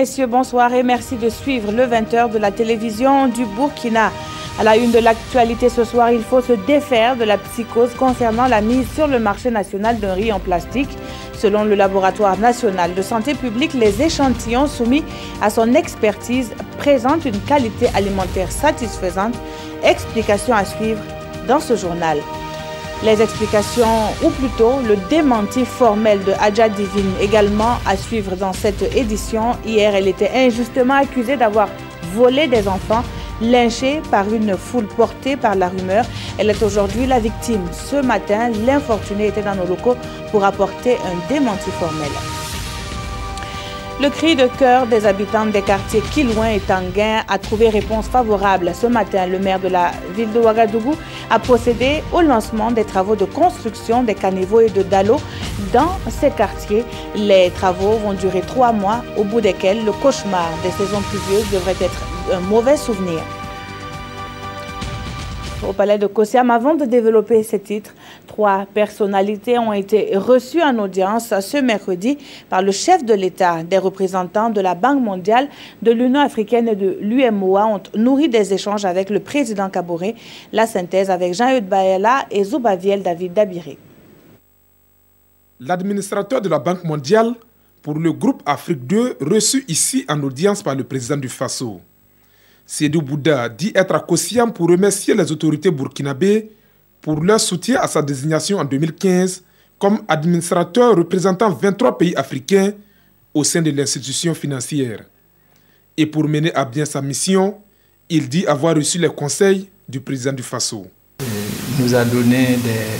messieurs, bonsoir et merci de suivre le 20h de la télévision du Burkina. À la une de l'actualité ce soir, il faut se défaire de la psychose concernant la mise sur le marché national d'un riz en plastique. Selon le laboratoire national de santé publique, les échantillons soumis à son expertise présentent une qualité alimentaire satisfaisante. Explication à suivre dans ce journal. Les explications, ou plutôt le démenti formel de Adja Divine, également à suivre dans cette édition. Hier, elle était injustement accusée d'avoir volé des enfants, lynchée par une foule portée par la rumeur. Elle est aujourd'hui la victime. Ce matin, l'infortunée était dans nos locaux pour apporter un démenti formel. Le cri de cœur des habitants des quartiers Kilouin et Tanguin a trouvé réponse favorable. Ce matin, le maire de la ville de Ouagadougou a procédé au lancement des travaux de construction des caniveaux et de dallos dans ces quartiers. Les travaux vont durer 3 mois, au bout desquels le cauchemar des saisons pluvieuses devrait être un mauvais souvenir. Au palais de Kossiam, avant de développer ces titres, 3 personnalités ont été reçues en audience ce mercredi par le chef de l'État. Des représentants de la Banque mondiale, de l'Union africaine et de l'UMOA ont nourri des échanges avec le président Kaboré. La synthèse avec Jean-Eudes Baella et Zoubaviel David Dabiré. L'administrateur de la Banque mondiale pour le groupe Afrique 2 reçu ici en audience par le président du Faso. Sédou Bouda dit être à Kossiam pour remercier les autorités burkinabées pour leur soutien à sa désignation en 2015 comme administrateur représentant 23 pays africains au sein de l'institution financière. Et pour mener à bien sa mission, il dit avoir reçu les conseils du président du Faso. Il nous a donné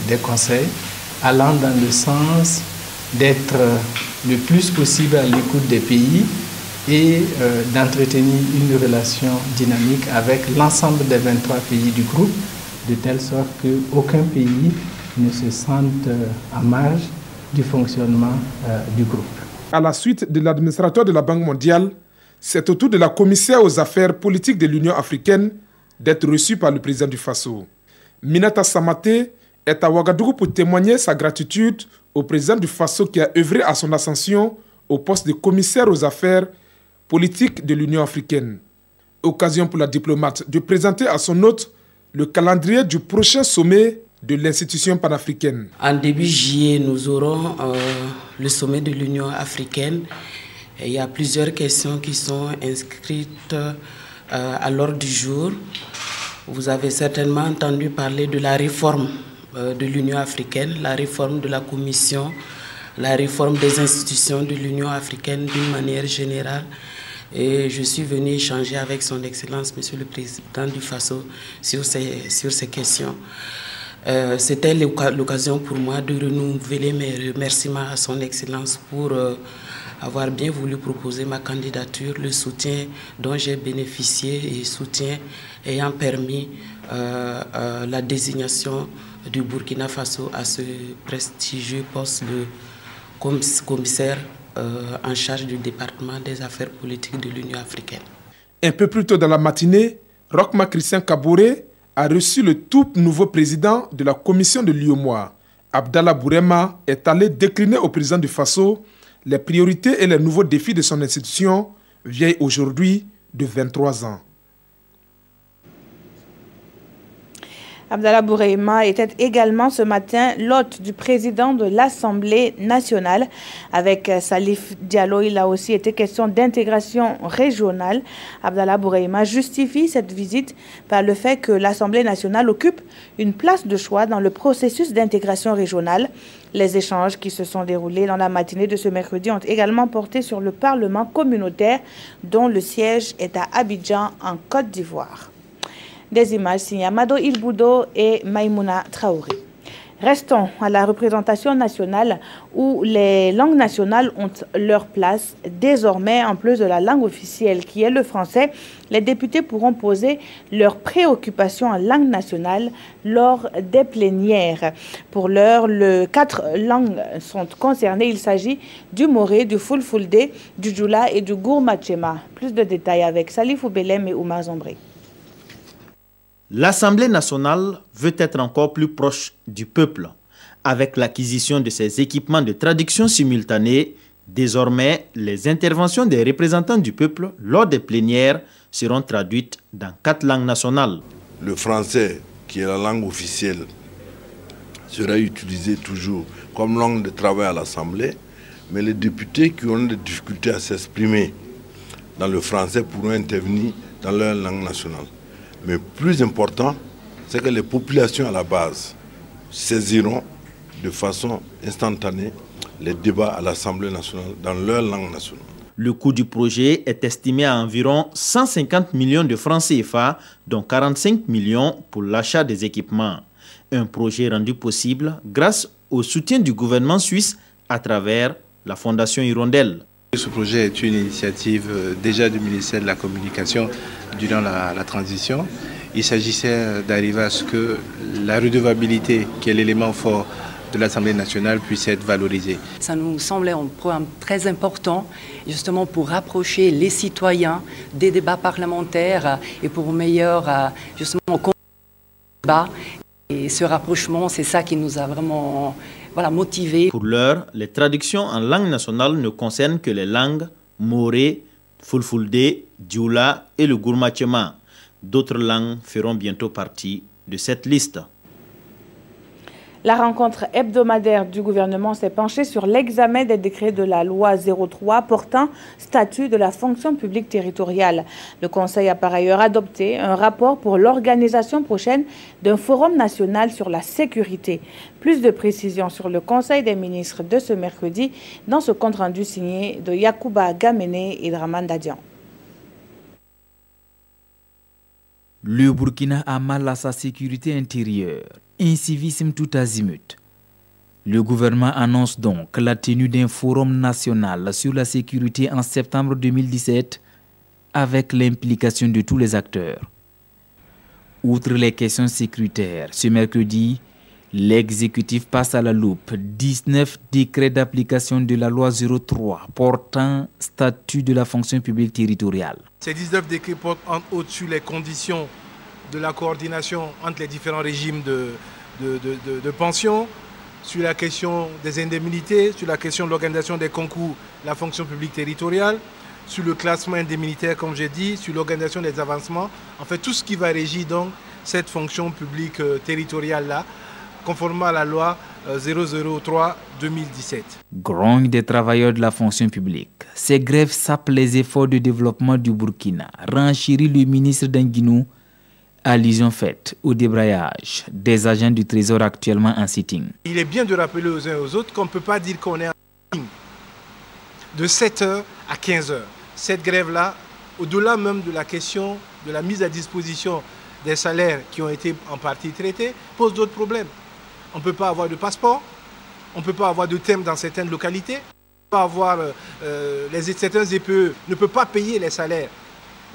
des conseils allant dans le sens d'être le plus possible à l'écoute des pays et d'entretenir une relation dynamique avec l'ensemble des 23 pays du groupe, de telle sorte qu'aucun pays ne se sente à marge du fonctionnement du groupe. À la suite de l'administrateur de la Banque mondiale, c'est au tour de la commissaire aux affaires politiques de l'Union africaine d'être reçue par le président du Faso. Minata Samaté est à Ouagadougou pour témoigner sa gratitude au président du Faso qui a œuvré à son ascension au poste de commissaire aux affaires politique de l'Union africaine. Occasion pour la diplomate de présenter à son hôte le calendrier du prochain sommet de l'institution panafricaine. En début juillet, nous aurons le sommet de l'Union africaine. Et il y a plusieurs questions qui sont inscrites à l'ordre du jour. Vous avez certainement entendu parler de la réforme de l'Union africaine, la réforme de la Commission, la réforme des institutions de l'Union africaine d'une manière générale. Et je suis venu échanger avec son Excellence, Monsieur le Président du Faso, sur ces questions. C'était l'occasion pour moi de renouveler mes remerciements à son Excellence pour avoir bien voulu proposer ma candidature, le soutien dont j'ai bénéficié et soutien ayant permis la désignation du Burkina Faso à ce prestigieux poste de commissaire en charge du département des affaires politiques de l'Union africaine. Un peu plus tôt dans la matinée, Rochma Christian Kaboré a reçu le tout nouveau président de la commission de l'UMOA. Abdallah Bourema est allé décliner au président du Faso les priorités et les nouveaux défis de son institution, vieille aujourd'hui de 23 ans. Abdallah Bourema était également ce matin l'hôte du président de l'Assemblée nationale. Avec Salif Diallo, il a aussi été question d'intégration régionale. Abdallah Bourema justifie cette visite par le fait que l'Assemblée nationale occupe une place de choix dans le processus d'intégration régionale. Les échanges qui se sont déroulés dans la matinée de ce mercredi ont également porté sur le Parlement communautaire dont le siège est à Abidjan en Côte d'Ivoire. Des images signées Amado Ilboudo et Maïmouna Traoré. Restons à la représentation nationale où les langues nationales ont leur place. Désormais, en plus de la langue officielle qui est le français, les députés pourront poser leurs préoccupations en langue nationale lors des plénières. Pour l'heure, 4 langues sont concernées. Il s'agit du Moré, du Fulfulde, du Djoula et du Gourmachema. Plus de détails avec Salif Oubelem et Oumar Zombré. L'Assemblée nationale veut être encore plus proche du peuple avec l'acquisition de ces équipements de traduction simultanée Désormais, les interventions des représentants du peuple lors des plénières seront traduites dans 4 langues nationales. Le français, qui est la langue officielle, sera utilisé toujours comme langue de travail à l'Assemblée, mais les députés qui ont des difficultés à s'exprimer dans le français pourront intervenir dans leur langue nationale. Mais plus important, c'est que les populations à la base saisiront de façon instantanée les débats à l'Assemblée nationale dans leur langue nationale. Le coût du projet est estimé à environ 150 millions de francs CFA, dont 45 millions pour l'achat des équipements. Un projet rendu possible grâce au soutien du gouvernement suisse à travers la Fondation Hirondelle. Ce projet est une initiative déjà du ministère de la Communication durant la transition. Il s'agissait d'arriver à ce que la redevabilité, qui est l'élément fort de l'Assemblée nationale, puisse être valorisée. Ça nous semblait un programme très important, justement pour rapprocher les citoyens des débats parlementaires et pour meilleur justement débat. Et ce rapprochement, c'est ça qui nous a vraiment motivés. Pour l'heure, les traductions en langue nationale ne concernent que les langues Moré, Fulfulde, Dioula et le Gourmachema. D'autres langues feront bientôt partie de cette liste. La rencontre hebdomadaire du gouvernement s'est penchée sur l'examen des décrets de la loi 03 portant statut de la fonction publique territoriale. Le Conseil a par ailleurs adopté un rapport pour l'organisation prochaine d'un forum national sur la sécurité. Plus de précisions sur le Conseil des ministres de ce mercredi dans ce compte-rendu signé de Yacouba Gamene et Draman Dadian. Le Burkina a mal à sa sécurité intérieure, un civisme tout azimut. Le gouvernement annonce donc la tenue d'un forum national sur la sécurité en septembre 2017 avec l'implication de tous les acteurs. Outre les questions sécuritaires, ce mercredi, l'exécutif passe à la loupe 19 décrets d'application de la loi 03 portant statut de la fonction publique territoriale. Ces 19 décrets portent au-dessus les conditions de la coordination entre les différents régimes de pension, sur la question des indemnités, sur la question de l'organisation des concours, la fonction publique territoriale, sur le classement indemnitaire, comme j'ai dit, sur l'organisation des avancements, en fait tout ce qui va régir donc cette fonction publique territoriale-là, conformément à la loi 003-2017. Grogne des travailleurs de la fonction publique. Ces grèves sapent les efforts de développement du Burkina, renchérit le ministre d'Anguinou, allusion faite au débrayage des agents du Trésor actuellement en sitting. Il est bien de rappeler aux uns et aux autres qu'on ne peut pas dire qu'on est en ligne de 7h à 15h. Cette grève-là, au-delà même de la question de la mise à disposition des salaires qui ont été en partie traités, pose d'autres problèmes. On ne peut pas avoir de passeport, on ne peut pas avoir de thème dans certaines localités, on ne peut pas avoir certains EPE ne peuvent pas payer les salaires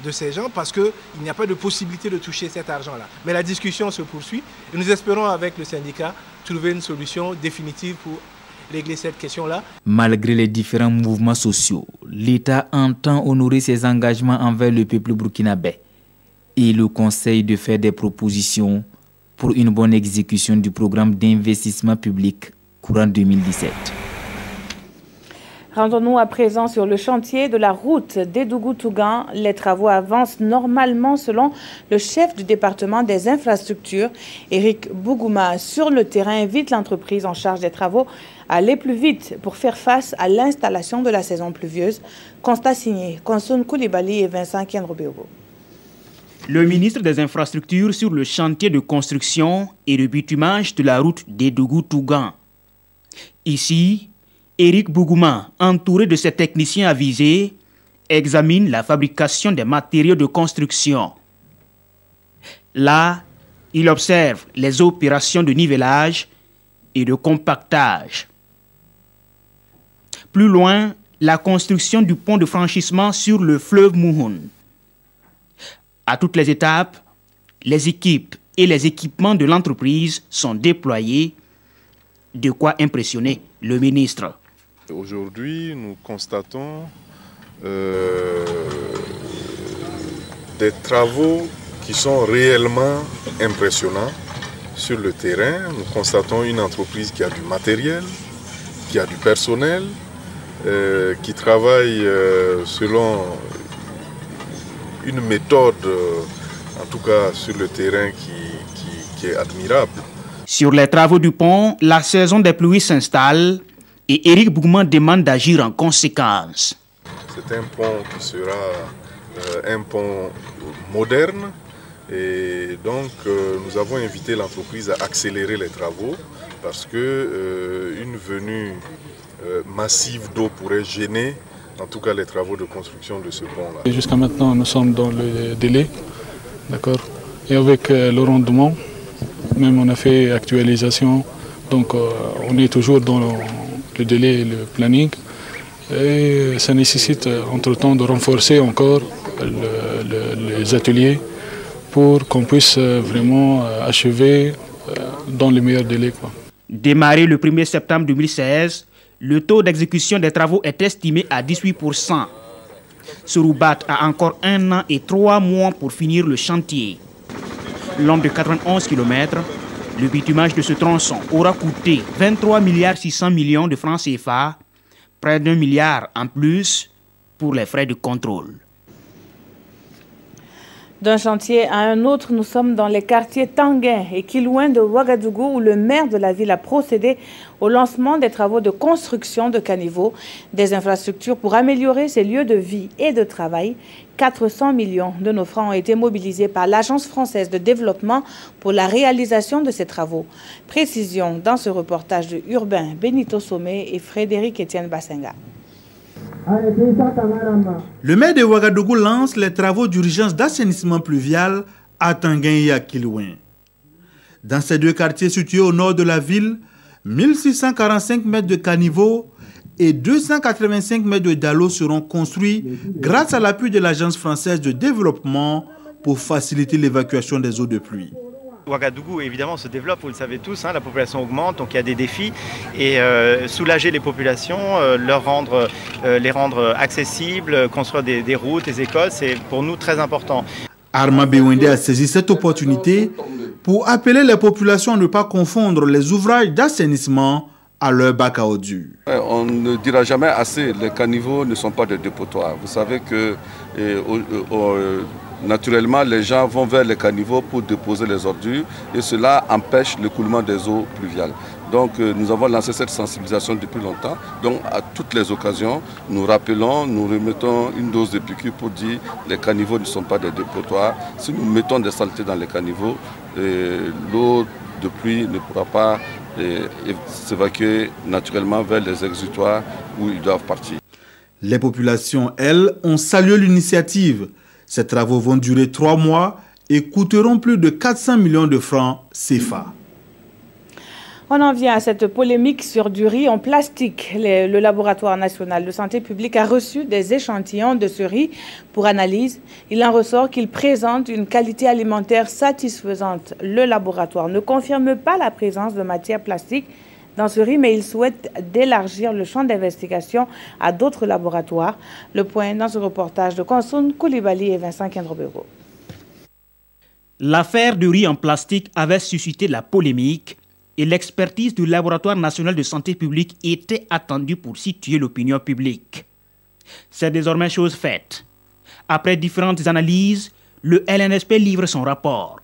de ces gens parce qu'il n'y a pas de possibilité de toucher cet argent-là. Mais la discussion se poursuit et nous espérons avec le syndicat trouver une solution définitive pour régler cette question-là. Malgré les différents mouvements sociaux, l'État entend honorer ses engagements envers le peuple burkinabé et le conseille de faire des propositions pour une bonne exécution du programme d'investissement public courant 2017. Rendons-nous à présent sur le chantier de la route d'Edougou-Tougan. Les travaux avancent normalement selon le chef du département des infrastructures, Éric Bougouma. Sur le terrain, invite l'entreprise en charge des travaux à aller plus vite pour faire face à l'installation de la saison pluvieuse. Constat signé Konson Koulibaly et Vincent Kienrobeogo. Le ministre des Infrastructures sur le chantier de construction et de bitumage de la route d'Edougou-Tougan. Ici, Éric Bougouma, entouré de ses techniciens avisés, examine la fabrication des matériaux de construction. Là, il observe les opérations de nivellage et de compactage. Plus loin, la construction du pont de franchissement sur le fleuve Mouhoun. À toutes les étapes, les équipes et les équipements de l'entreprise sont déployés, de quoi impressionner le ministre. Aujourd'hui, nous constatons des travaux qui sont réellement impressionnants sur le terrain. Nous constatons une entreprise qui a du matériel, qui a du personnel, qui travaille selon une méthode, en tout cas sur le terrain, qui est admirable. Sur les travaux du pont, la saison des pluies s'installe et Éric Bougouman demande d'agir en conséquence. C'est un pont qui sera un pont moderne et donc nous avons invité l'entreprise à accélérer les travaux parce que une venue massive d'eau pourrait gêner en tout cas les travaux de construction de ce pont-là. Jusqu'à maintenant, nous sommes dans le délai, d'accord, et avec le rendement, même on a fait actualisation, donc on est toujours dans le délai et le planning. Et ça nécessite entre-temps de renforcer encore les ateliers pour qu'on puisse vraiment achever dans les meilleurs délais. Démarré le 1er septembre 2016, le taux d'exécution des travaux est estimé à 18%. Soroubat a encore 1 an et 3 mois pour finir le chantier. Long de 91 km, le bitumage de ce tronçon aura coûté 23,6 milliards de francs CFA, près d'1 milliard en plus pour les frais de contrôle. D'un chantier à un autre, nous sommes dans les quartiers Tanguin et Kilouin de Ouagadougou où le maire de la ville a procédé au lancement des travaux de construction de caniveaux, des infrastructures pour améliorer ces lieux de vie et de travail. 400 millions de nos francs ont été mobilisés par l'Agence française de développement pour la réalisation de ces travaux. Précision dans ce reportage de Urbain Benito Somé et Frédéric Etienne Bassenga. Le maire de Ouagadougou lance les travaux d'urgence d'assainissement pluvial à Tanguin et à Kilouin. Dans ces deux quartiers situés au nord de la ville, 1645 mètres de caniveaux et 285 mètres de dallos seront construits grâce à l'appui de l'Agence française de développement pour faciliter l'évacuation des eaux de pluie. Ouagadougou, évidemment, se développe, vous le savez tous, la population augmente, donc il y a des défis. Et soulager les populations, les rendre accessibles, construire des routes, des écoles, c'est pour nous très important. Arma Bewende a saisi cette opportunité pour appeler les populations à ne pas confondre les ouvrages d'assainissement à leur bac à ordures. On ne dira jamais assez, les caniveaux ne sont pas des dépotoirs. Vous savez que naturellement, les gens vont vers les caniveaux pour déposer les ordures et cela empêche l'écoulement des eaux pluviales. Donc nous avons lancé cette sensibilisation depuis longtemps. Donc à toutes les occasions, nous rappelons, nous remettons une dose de piqûre pour dire que les caniveaux ne sont pas des dépotoirs. Si nous mettons des saletés dans les caniveaux, l'eau de pluie ne pourra pas s'évacuer naturellement vers les exutoires où ils doivent partir. Les populations, elles, ont salué l'initiative. Ces travaux vont durer 3 mois et coûteront plus de 400 millions de francs CFA. On en vient à cette polémique sur du riz en plastique. Le laboratoire national de santé publique a reçu des échantillons de ce riz pour analyse. Il en ressort qu'il présente une qualité alimentaire satisfaisante. Le laboratoire ne confirme pas la présence de matière plastique dans ce riz, mais il souhaite d'élargir le champ d'investigation à d'autres laboratoires. Le point dans ce reportage de Konsoun Koulibaly et Vincent Kendrobero. L'affaire du riz en plastique avait suscité la polémique et l'expertise du laboratoire national de santé publique était attendue pour situer l'opinion publique. C'est désormais chose faite. Après différentes analyses, le LNSP livre son rapport.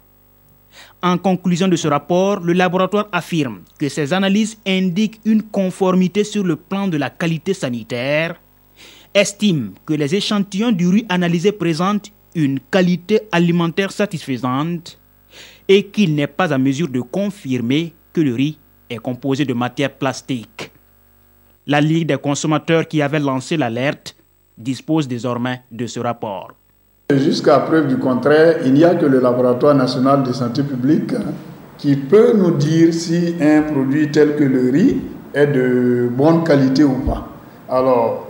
En conclusion de ce rapport, le laboratoire affirme que ces analyses indiquent une conformité sur le plan de la qualité sanitaire, estime que les échantillons du riz analysés présentent une qualité alimentaire satisfaisante et qu'il n'est pas à mesure de confirmer que le riz est composé de matière plastique. La Ligue des consommateurs qui avait lancé l'alerte dispose désormais de ce rapport. Jusqu'à preuve du contraire, il n'y a que le laboratoire national de santé publique qui peut nous dire si un produit tel que le riz est de bonne qualité ou pas. Alors,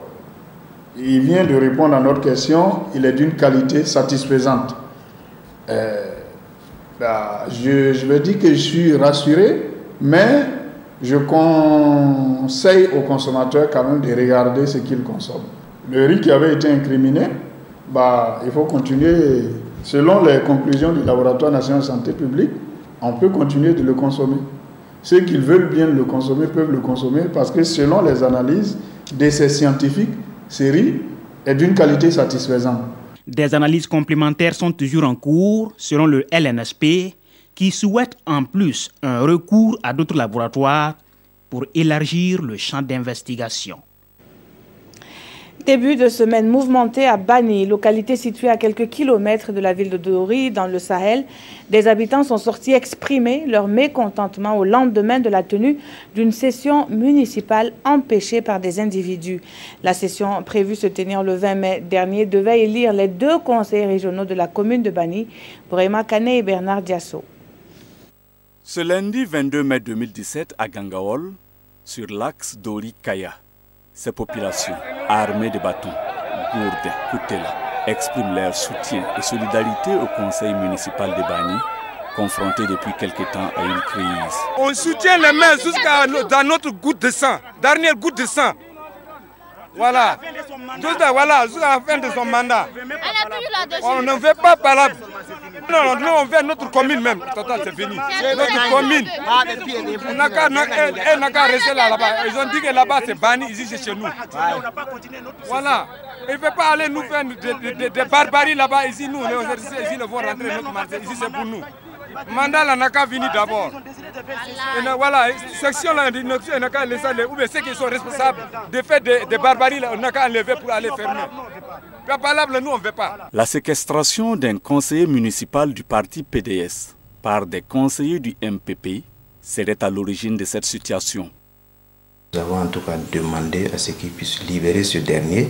il vient de répondre à notre question, il est d'une qualité satisfaisante. Je vais dire que je suis rassuré, mais je conseille aux consommateurs quand même de regarder ce qu'ils consomment. Le riz qui avait été incriminé, il faut continuer, selon les conclusions du laboratoire national de santé publique, on peut continuer de le consommer. Ceux qui veulent bien le consommer peuvent le consommer parce que selon les analyses, d'essais scientifiques, séries, est d'une qualité satisfaisante. Des analyses complémentaires sont toujours en cours selon le LNSP qui souhaite en plus un recours à d'autres laboratoires pour élargir le champ d'investigation. Début de semaine mouvementée à Bani, localité située à quelques kilomètres de la ville de Dori, dans le Sahel. Des habitants sont sortis exprimer leur mécontentement au lendemain de la tenue d'une session municipale empêchée par des individus. La session prévue se tenir le 20 mai dernier devait élire les 2 conseillers régionaux de la commune de Bani, Brema Kane et Bernard Diasso. Ce lundi 22 mai 2017 à Gangaol, sur l'axe Dori-Kaya, ces populations, armées de bâtons, gourdes, coutelas, expriment leur soutien et solidarité au conseil municipal de Bani, confronté depuis quelque temps à une crise. On soutient les maires jusqu'à dans notre goutte de sang, dernière goutte de sang. Voilà. Jusqu'à la fin de son mandat. On ne veut pas parler. Non, nous on veut notre commune même. Total, c'est fini. Notre commune. Elle n'a qu'à rester là-bas. Ils ont dit que là-bas c'est Bani, ici c'est chez nous. Voilà. Il ne faut pas aller nous faire des barbaries là-bas. Ici, nous, ici, nous vont rentrer notre marché. Ici, c'est pour nous. Mandat là n'a qu'à venir d'abord. Voilà, section là, il n'a qu'à laisser ou bien ceux qui sont responsables de faire des barbaries, on n'a qu'à enlever pour aller fermer. Pas valable, nous on ne veut pas. La séquestration d'un conseiller municipal du parti PDS par des conseillers du MPP serait à l'origine de cette situation. Nous avons en tout cas demandé à ce qu'ils puissent libérer ce dernier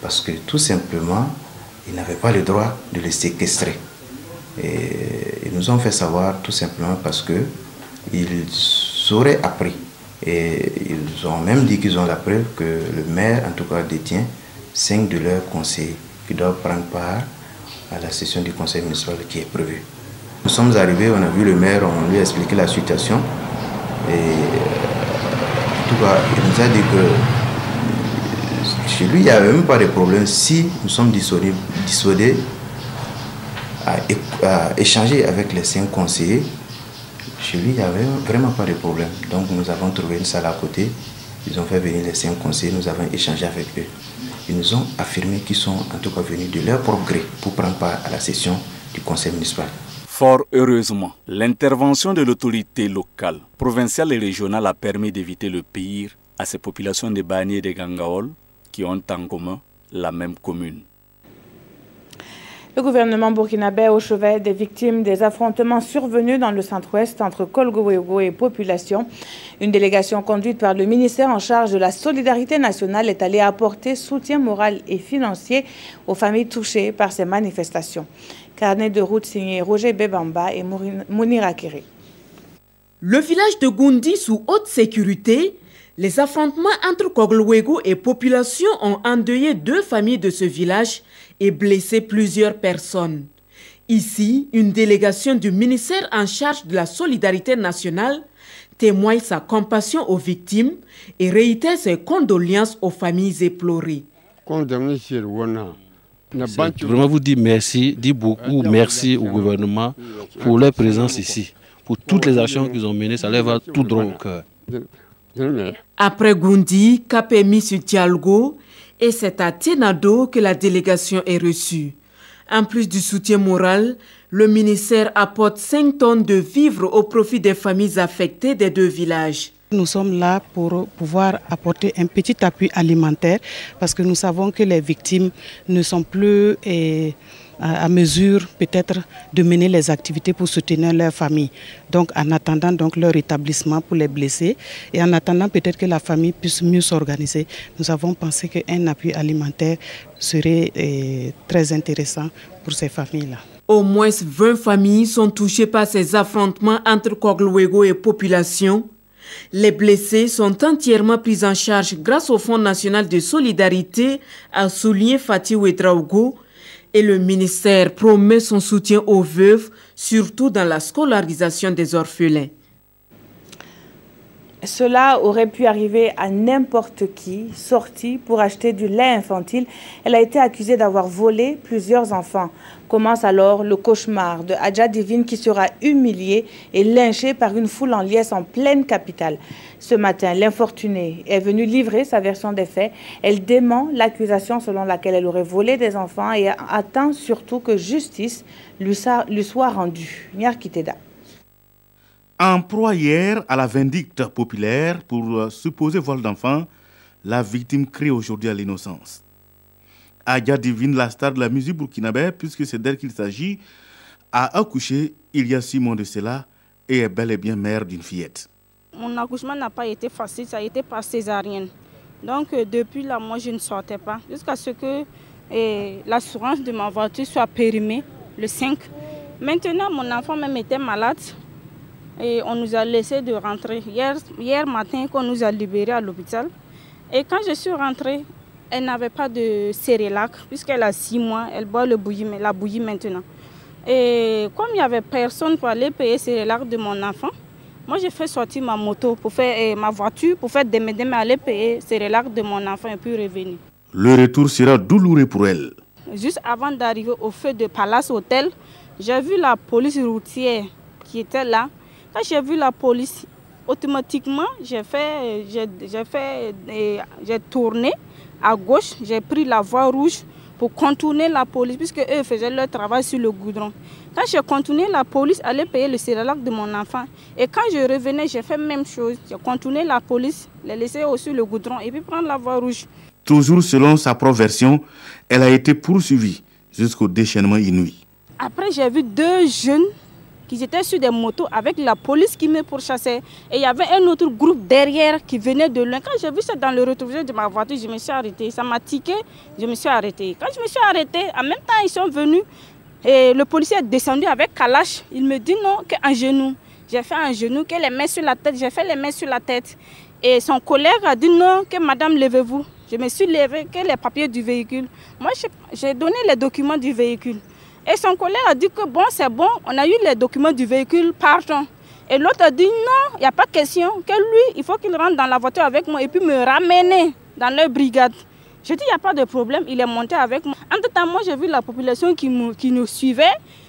parce que tout simplement, ils n'avaient pas le droit de le séquestrer. Et ils nous ont fait savoir tout simplement parce qu'ils auraient appris. Et ils ont même dit qu'ils ont la preuve que le maire, en tout cas, détient 5 de leurs conseillers qui doivent prendre part à la session du conseil municipal qui est prévue. Nous sommes arrivés, on a vu le maire, on lui a expliqué la situation. Et en tout cas, il nous a dit que chez lui, il n'y avait même pas de problème si nous sommes dissuadés à échanger avec les 5 conseillers. Chez lui, il n'y avait vraiment pas de problème. Donc nous avons trouvé une salle à côté. Ils ont fait venir les 5 conseillers, nous avons échangé avec eux. Ils nous ont affirmé qu'ils sont en tout cas venus de leur propre gré pour prendre part à la session du conseil municipal. Fort heureusement, l'intervention de l'autorité locale, provinciale et régionale a permis d'éviter le pire à ces populations de Bani et de Gangaol qui ont en commun la même commune. Le gouvernement burkinabé au chevet des victimes des affrontements survenus dans le centre-ouest entre Kolgowego et population. Une délégation conduite par le ministère en charge de la solidarité nationale est allée apporter soutien moral et financier aux familles touchées par ces manifestations. Carnet de route signé Roger Bebamba et Mounira Kéré. Le village de Goundi sous haute sécurité, les affrontements entre Kolgowego et population ont endeuillé 2 familles de ce village et blessé plusieurs personnes. Ici, une délégation du ministère en charge de la solidarité nationale témoigne sa compassion aux victimes et réitère ses condoléances aux familles éplorées. Je vraiment vous dire merci, dire beaucoup merci au gouvernement pour leur présence ici, pour toutes les actions qu'ils ont menées, ça leur va tout droit au cœur. Après Goundi, cap est mis sur Dialgo et c'est à Tienado que la délégation est reçue. En plus du soutien moral, le ministère apporte 5 tonnes de vivres au profit des familles affectées des 2 villages. Nous sommes là pour pouvoir apporter un petit appui alimentaire parce que nous savons que les victimes ne sont plus à mesure peut-être de mener les activités pour soutenir leur famille. Donc en attendant donc leur établissement pour les blessés et en attendant peut-être que la famille puisse mieux s'organiser, nous avons pensé qu'un appui alimentaire serait très intéressant pour ces familles-là. Au moins 20 familles sont touchées par ces affrontements entre Kolgowego et population. Les blessés sont entièrement pris en charge grâce au Fonds national de solidarité, a souligné Fatih Ouedraogo. Et le ministère promet son soutien aux veuves, surtout dans la scolarisation des orphelins. Cela aurait pu arriver à n'importe qui, sortie pour acheter du lait infantile. Elle a été accusée d'avoir volé plusieurs enfants. Commence alors le cauchemar de Adja Divine qui sera humiliée et lynchée par une foule en liesse en pleine capitale. Ce matin, l'infortunée est venue livrer sa version des faits. Elle dément l'accusation selon laquelle elle aurait volé des enfants et attend surtout que justice lui soit rendue. Nyarkiteda. En proie hier à la vindicte populaire pour supposé vol d'enfants, la victime crie aujourd'hui à l'innocence. Adja Divine, la star de la musique burkinabé, puisque c'est d'elle qu'il s'agit, a accouché il y a 6 mois de cela et est bel et bien mère d'une fillette. Mon accouchement n'a pas été facile, ça a été par césarienne. Donc depuis là, moi je ne sortais pas, jusqu'à ce que l'assurance de ma voiture soit périmée le 5. Maintenant, mon enfant même était malade. Et on nous a laissé de rentrer. Hier matin, qu'on nous a libérés à l'hôpital. Et quand je suis rentrée, elle n'avait pas de Cerelac, puisqu'elle a 6 mois, elle boit la bouillie maintenant. Et comme il n'y avait personne pour aller payer Cerelac de mon enfant, moi j'ai fait sortir ma moto, ma voiture, pour faire m'aider à aller payer Cerelac de mon enfant et puis revenir. Le retour sera douloureux pour elle. Juste avant d'arriver au feu de Palace Hotel, j'ai vu la police routière qui était là. Quand j'ai vu la police, automatiquement, j'ai tourné à gauche, j'ai pris la voie rouge pour contourner la police, puisque eux faisaient leur travail sur le goudron. Quand j'ai contourné la police, allait payer le Cerelac de mon enfant. Et quand je revenais, j'ai fait la même chose. J'ai contourné la police, les laisser aussi le goudron et puis prendre la voie rouge. Toujours selon sa propre version, elle a été poursuivie jusqu'au déchaînement inouï. Après, j'ai vu 2 jeunes qui étaient sur des motos avec la police qui me pourchassait. Et il y avait un autre groupe derrière qui venait de loin. Quand j'ai vu ça dans le rétroviseur de ma voiture, je me suis arrêtée. Ça m'a tiqué, je me suis arrêtée. Quand je me suis arrêtée, en même temps, ils sont venus. Et le policier est descendu avec Kalash. Il me dit non, qu'un genou. J'ai fait un genou, que les mains sur la tête. J'ai fait les mains sur la tête. Et son collègue a dit non, que madame, levez-vous. Je me suis levée, que les papiers du véhicule. Moi, j'ai donné les documents du véhicule. Et son collègue a dit que bon, c'est bon, on a eu les documents du véhicule, partons. Et l'autre a dit non, il n'y a pas question, que lui, il faut qu'il rentre dans la voiture avec moi et puis me ramener dans leur brigade. Je dis, il n'y a pas de problème, il est monté avec moi. Entre-temps, moi, j'ai vu la population qui nous suivait,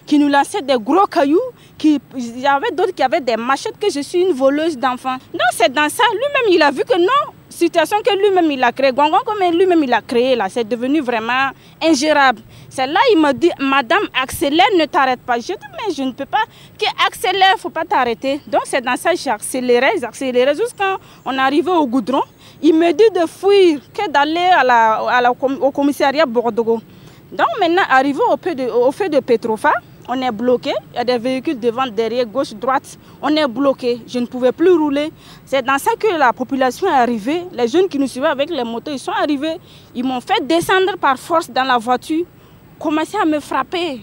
qui nous lançait des gros cailloux, il y avait d'autres qui avaient des machettes, que je suis une voleuse d'enfants. Donc c'est dans ça, lui-même, il a vu que non, situation que lui-même il a créée, Gongon comme lui-même il a créé là, c'est devenu vraiment ingérable. C'est là il m'a dit, madame, accélère, ne t'arrête pas. Je dis, mais je ne peux pas, accélère, il ne faut pas t'arrêter. Donc c'est dans ça que j'ai accéléré jusqu'à on est arrivé au goudron. Il me dit de fuir, que d'aller au commissariat Bordeaux. Donc maintenant, arrivé au feu de Petrofa, on est bloqué, il y a des véhicules devant, derrière, gauche, droite, on est bloqué, je ne pouvais plus rouler. C'est dans ça que la population est arrivée, les jeunes qui nous suivaient avec les motos, ils sont arrivés, ils m'ont fait descendre par force dans la voiture, commencer à me frapper.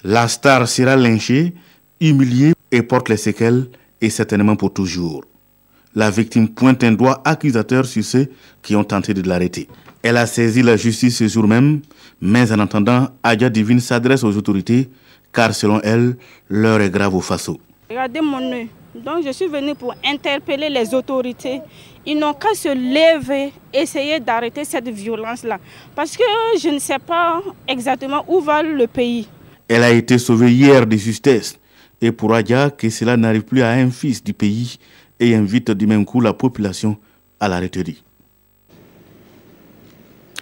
La star sera lynchée, humiliée et porte les séquelles, et certainement pour toujours. La victime pointe un doigt accusateur sur ceux qui ont tenté de l'arrêter. Elle a saisi la justice ce jour même, mais en attendant, Adja Divine s'adresse aux autorités, car selon elle, l'heure est grave au Faso. Regardez mon nœud. Donc je suis venue pour interpeller les autorités. Ils n'ont qu'à se lever, essayer d'arrêter cette violence-là. Parce que je ne sais pas exactement où va le pays. Elle a été sauvée hier de justesse. Et pour Adja, que cela n'arrive plus à un fils du pays et invite du même coup la population à la retenue.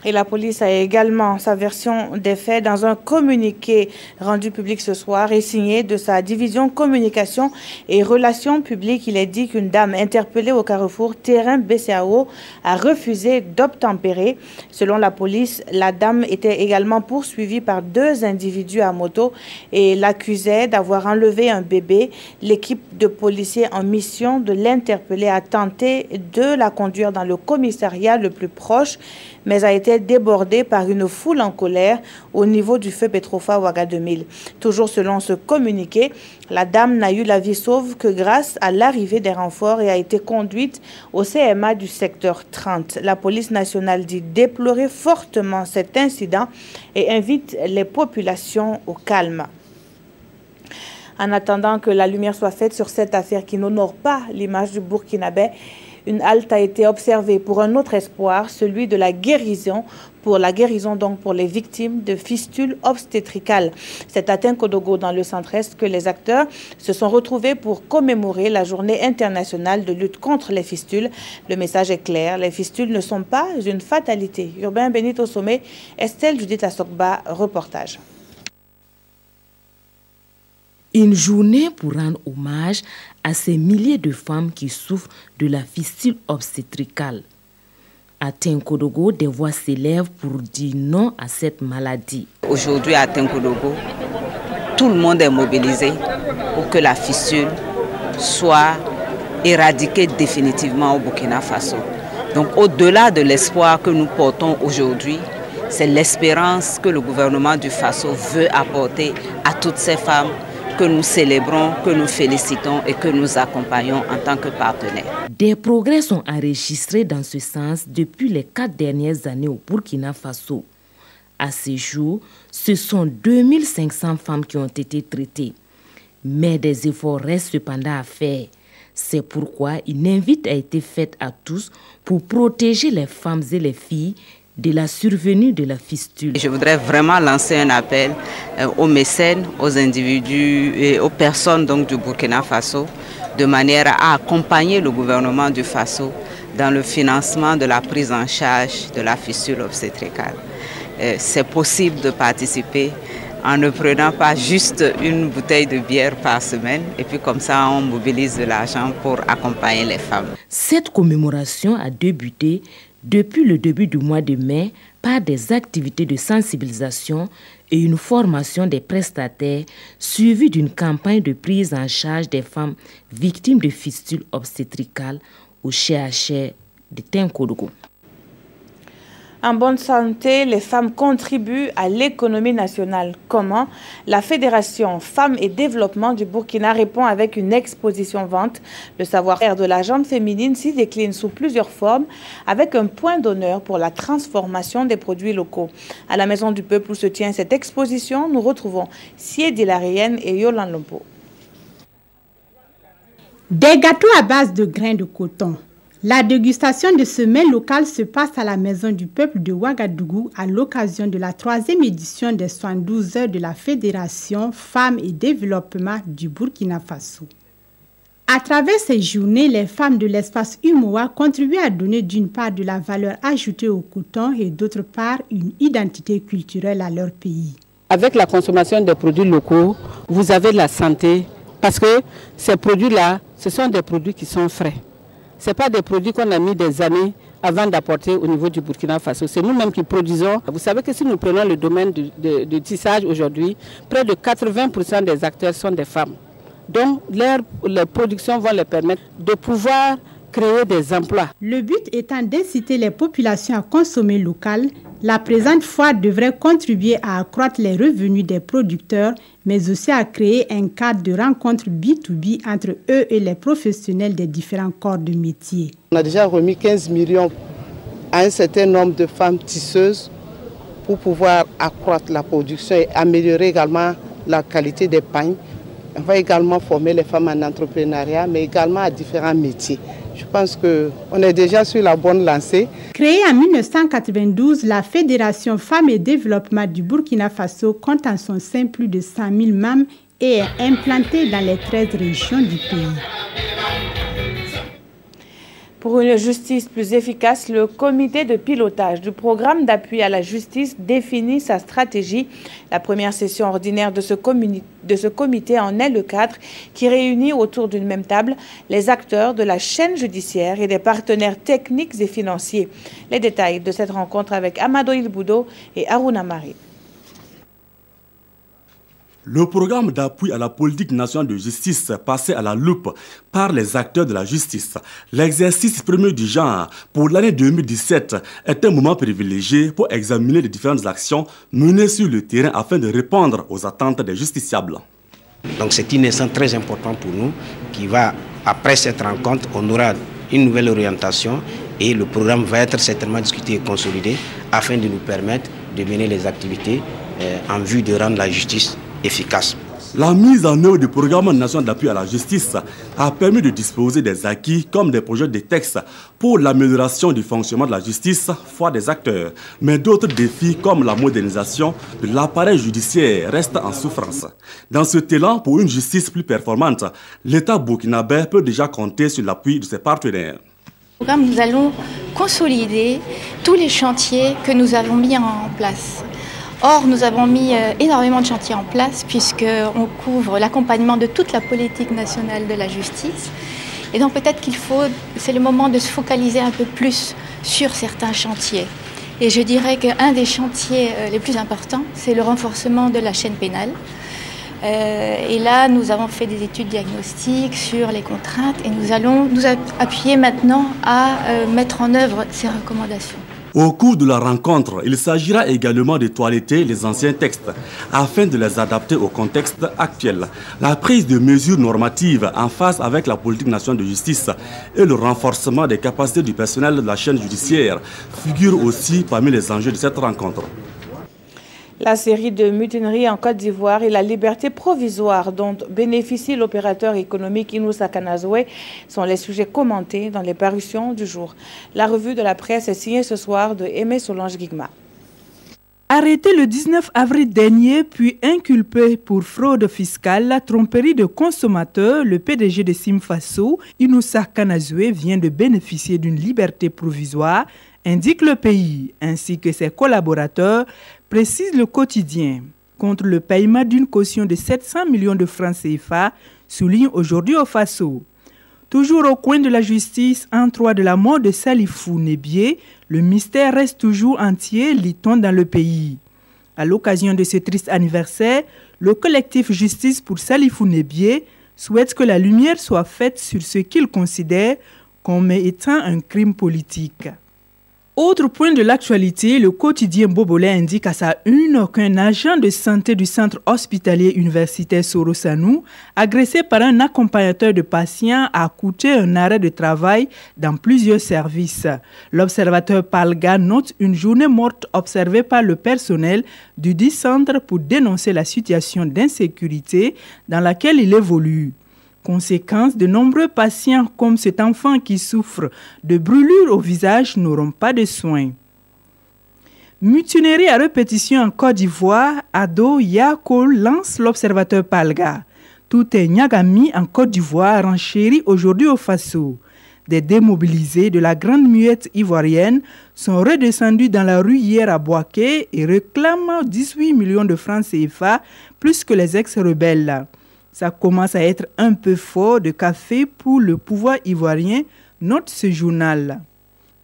Et la police a également sa version des faits dans un communiqué rendu public ce soir et signé de sa division communication et relations publiques. Il est dit qu'une dame interpellée au carrefour terrain BCAO a refusé d'obtempérer. Selon la police, la dame était également poursuivie par 2 individus à moto et l'accusait d'avoir enlevé un bébé. L'équipe de policiers en mission de l'interpeller a tenté de la conduire dans le commissariat le plus proche, mais a été débordée par une foule en colère au niveau du feu Petrofa Ouaga 2000. Toujours selon ce communiqué, la dame n'a eu la vie sauve que grâce à l'arrivée des renforts et a été conduite au CMA du secteur 30. La police nationale dit déplorer fortement cet incident et invite les populations au calme. En attendant que la lumière soit faite sur cette affaire qui n'honore pas l'image du Burkinabé, une halte a été observée pour un autre espoir, celui de la guérison, pour les victimes de fistules obstétricales. C'est à Tenkodogo, dans le centre-est, que les acteurs se sont retrouvés pour commémorer la journée internationale de lutte contre les fistules. Le message est clair, les fistules ne sont pas une fatalité. Urbain Benito Sommet, Estelle Judith Assokba, reportage. Une journée pour rendre hommage à ces milliers de femmes qui souffrent de la fistule obstétricale. À Tenkodogo, des voix s'élèvent pour dire non à cette maladie. Aujourd'hui à Tenkodogo, tout le monde est mobilisé pour que la fistule soit éradiquée définitivement au Burkina Faso. Donc au-delà de l'espoir que nous portons aujourd'hui, c'est l'espérance que le gouvernement du Faso veut apporter à toutes ces femmes que nous célébrons, que nous félicitons et que nous accompagnons en tant que partenaires. Des progrès sont enregistrés dans ce sens depuis les 4 dernières années au Burkina Faso. À ce jour, ce sont 2500 femmes qui ont été traitées. Mais des efforts restent cependant à faire. C'est pourquoi une invite a été faite à tous pour protéger les femmes et les filles de la survenue de la fistule. Je voudrais vraiment lancer un appel aux mécènes, aux individus et aux personnes donc, du Burkina Faso, de manière à accompagner le gouvernement du Faso dans le financement de la prise en charge de la fistule obstétricale. C'est possible de participer en ne prenant pas juste une bouteille de bière par semaine et puis comme ça on mobilise de l'argent pour accompagner les femmes. Cette commémoration a débuté depuis le début du mois de mai par des activités de sensibilisation et une formation des prestataires suivie d'une campagne de prise en charge des femmes victimes de fistules obstétricales au CHR de Tenkodogo. En bonne santé, les femmes contribuent à l'économie nationale. Comment? La Fédération Femmes et Développement du Burkina répond avec une exposition-vente. Le savoir-faire de la gente féminine s'y décline sous plusieurs formes, avec un point d'honneur pour la transformation des produits locaux. À la Maison du Peuple où se tient cette exposition, nous retrouvons Siedi Larienne et Yolande Lompo. Des gâteaux à base de grains de coton. La dégustation de ce mets local se passe à la Maison du Peuple de Ouagadougou à l'occasion de la 3e édition des 72 heures de la Fédération Femmes et Développement du Burkina Faso. À travers ces journées, les femmes de l'espace Umoa contribuent à donner d'une part de la valeur ajoutée au coton et d'autre part une identité culturelle à leur pays. Avec la consommation des produits locaux, vous avez de la santé parce que ces produits-là, ce sont des produits qui sont frais. Ce n'est pas des produits qu'on a mis des années avant d'apporter au niveau du Burkina Faso. C'est nous-mêmes qui produisons. Vous savez que si nous prenons le domaine du tissage aujourd'hui, près de 80% des acteurs sont des femmes. Donc, les productions vont leur permettre de pouvoir créer des emplois. Le but étant d'inciter les populations à consommer local, la présente foire devrait contribuer à accroître les revenus des producteurs, mais aussi à créer un cadre de rencontre B2B entre eux et les professionnels des différents corps de métier. On a déjà remis 15 millions à un certain nombre de femmes tisseuses pour pouvoir accroître la production et améliorer également la qualité des pagnes. On va également former les femmes en entrepreneuriat, mais également à différents métiers. Je pense qu'on est déjà sur la bonne lancée. Créée en 1992, la Fédération Femmes et Développement du Burkina Faso compte en son sein plus de 100 000 membres et est implantée dans les 13 régions du pays. Pour une justice plus efficace, le comité de pilotage du programme d'appui à la justice définit sa stratégie. La première session ordinaire de ce comité en est le cadre qui réunit autour d'une même table les acteurs de la chaîne judiciaire et des partenaires techniques et financiers. Les détails de cette rencontre avec Amado Ilboudo et Aruna Mari. Le programme d'appui à la politique nationale de justice passé à la loupe par les acteurs de la justice. L'exercice premier du genre pour l'année 2017 est un moment privilégié pour examiner les différentes actions menées sur le terrain afin de répondre aux attentes des justiciables. Donc c'est une instance très importante pour nous qui va, après cette rencontre, on aura une nouvelle orientation et le programme va être certainement discuté et consolidé afin de nous permettre de mener les activités en vue de rendre la justice efficace. La mise en œuvre du programme national d'appui à la justice a permis de disposer des acquis comme des projets de textes pour l'amélioration du fonctionnement de la justice, foi des acteurs. Mais d'autres défis comme la modernisation de l'appareil judiciaire restent en souffrance. Dans ce élan pour une justice plus performante, l'État burkinabé peut déjà compter sur l'appui de ses partenaires. Nous allons consolider tous les chantiers que nous avons mis en place. Or, nous avons mis énormément de chantiers en place puisqu'on couvre l'accompagnement de toute la politique nationale de la justice. Et donc peut-être c'est le moment de se focaliser un peu plus sur certains chantiers. Et je dirais qu'un des chantiers les plus importants, c'est le renforcement de la chaîne pénale. Et là, nous avons fait des études diagnostiques sur les contraintes et nous allons nous appuyer maintenant à mettre en œuvre ces recommandations. Au cours de la rencontre, il s'agira également de toiletter les anciens textes afin de les adapter au contexte actuel. La prise de mesures normatives en phase avec la politique nationale de justice et le renforcement des capacités du personnel de la chaîne judiciaire figurent aussi parmi les enjeux de cette rencontre. La série de mutineries en Côte d'Ivoire et la liberté provisoire dont bénéficie l'opérateur économique Inoussa Kanazoué sont les sujets commentés dans les parutions du jour. La revue de la presse est signée ce soir de Aimé Solange Guigma. Arrêté le 19 avril dernier, puis inculpé pour fraude fiscale, tromperie de consommateurs, le PDG de Simfaso, Inoussa Kanazoué, vient de bénéficier d'une liberté provisoire, indique le pays, ainsi que ses collaborateurs, précise le quotidien. Contre le paiement d'une caution de 700 millions de francs CFA, souligne aujourd'hui au Faso. Toujours au coin de la justice, en droit de la mort de Salifou Nebié, le mystère reste toujours entier, lit-on dans le pays. À l'occasion de ce triste anniversaire, le collectif Justice pour Salifou Nebié souhaite que la lumière soit faite sur ce qu'il considère comme étant un crime politique. Autre point de l'actualité, le quotidien Bobolé indique à sa une qu'un agent de santé du centre hospitalier universitaire Sorosanou, agressé par un accompagnateur de patients, a coûté un arrêt de travail dans plusieurs services. L'observateur Palga note une journée morte observée par le personnel du dit centre pour dénoncer la situation d'insécurité dans laquelle il évolue. Conséquence, de nombreux patients comme cet enfant qui souffre de brûlures au visage n'auront pas de soins. Mutinerie à répétition en Côte d'Ivoire, Ado Yako lance l'observateur Palga. Tout est Nyagami en Côte d'Ivoire renchérit aujourd'hui au Faso. Des démobilisés de la Grande Muette ivoirienne sont redescendus dans la rue hier à Boaké et réclament 18 millions de francs CFA plus que les ex-rebelles. Ça commence à être un peu fort de café pour le pouvoir ivoirien, note ce journal.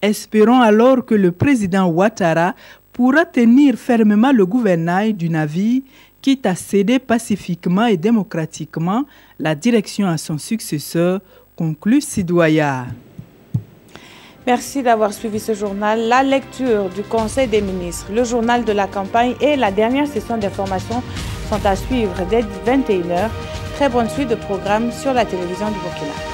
Espérons alors que le président Ouattara pourra tenir fermement le gouvernail du navire, quitte à céder pacifiquement et démocratiquement la direction à son successeur, conclut Sidoya. Merci d'avoir suivi ce journal. La lecture du Conseil des ministres, le journal de la campagne et la dernière session d'information sont à suivre dès 21h. Très bonne suite de programmes sur la télévision du Burkina.